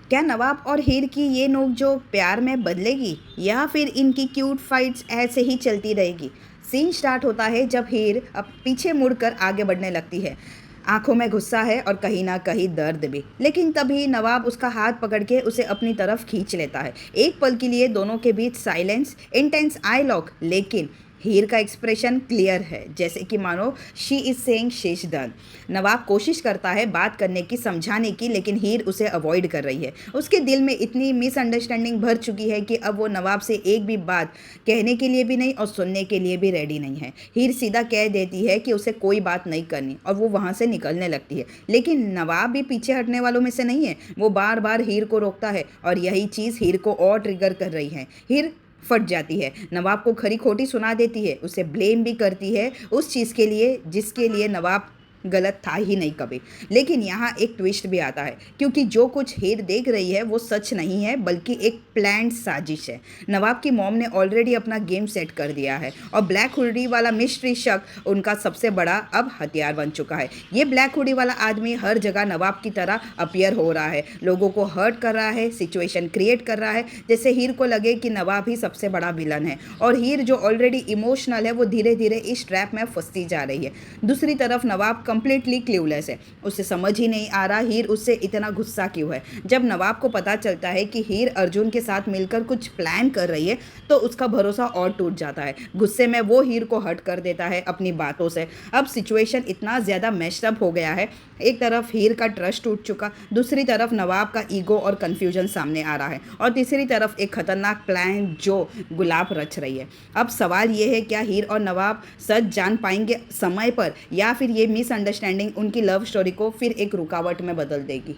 क्या नवाब और हीर की ये नोक-झोंक प्यार में बदलेगी या फिर इनकी क्यूट फाइट्स ऐसे ही चलती रहेगी? सीन स्टार्ट होता है जब हीर अब पीछे मुड़कर आगे बढ़ने लगती है। आंखों में गुस्सा है और कहीं ना कहीं दर्द भी। लेकिन तभी नवाब उसका हाथ पकड़ के उसे अपनी तरफ खींच लेता है। एक पल के लिए दोनों के बीच साइलेंस, इंटेंस आई लॉक, लेकिन हीर का एक्सप्रेशन क्लियर है, जैसे कि मानो she is saying she is done. Nawab कोशिश करता है बात करने की, समझाने की, लेकिन हीर उसे अवॉइड कर रही है। उसके दिल में इतनी मिसअंडरस्टैंडिंग भर चुकी है कि अब वो नवाब से एक भी बात कहने के लिए भी नहीं और सुनने के लिए भी रेडी नहीं है। हीर सीधा कह देती है कि उसे कोई बात नहीं करनी और वो वहाँ से निकलने लगती है। लेकिन नवाब भी पीछे हटने वालों में से नहीं है। वो बार बार हीर को रोकता है और यही चीज़ हीर को और ट्रिगर कर रही है। हीर फट जाती है, नवाब को खरी खोटी सुना देती है, उसे ब्लेम भी करती है उस चीज़ के लिए जिसके लिए नवाब गलत था ही नहीं कभी। लेकिन यहाँ एक ट्विस्ट भी आता है, क्योंकि जो कुछ हीर देख रही है वो सच नहीं है बल्कि एक प्लान्ड साजिश है। नवाब की मॉम ने ऑलरेडी अपना गेम सेट कर दिया है और ब्लैक हुडी वाला मिस्ट्री शक उनका सबसे बड़ा अब हथियार बन चुका है। ये ब्लैक हुडी वाला आदमी हर जगह नवाब की तरह अपीयर हो रहा है, लोगों को हर्ट कर रहा है, सिचुएशन क्रिएट कर रहा है, जैसे हीर को लगे कि नवाब ही सबसे बड़ा विलन है और हीर जो ऑलरेडी इमोशनल है वो धीरे धीरे इस ट्रैप में फंसती जा रही है। दूसरी तरफ नवाब कंप्लीटली क्ल्यूलेस है, उसे समझ ही नहीं आ रहा हीर उससे इतना गुस्सा क्यों है। जब नवाब को पता चलता है कि हीर अर्जुन के साथ मिलकर कुछ प्लान कर रही है तो उसका भरोसा और टूट जाता है। गुस्से में वो हीर को हर्ट कर देता है अपनी बातों से। अब सिचुएशन इतना ज़्यादा मैशअप हो गया है, एक तरफ हीर का ट्रस्ट टूट चुका, दूसरी तरफ नवाब का ईगो और कन्फ्यूजन सामने आ रहा है और तीसरी तरफ एक खतरनाक प्लान जो गुलाब रच रही है। अब सवाल ये है, क्या हीर और नवाब सच जान पाएंगे समय पर या फिर ये मिसअंडरस्टैंडिंग उनकी लव स्टोरी को फिर एक रुकावट में बदल देगी?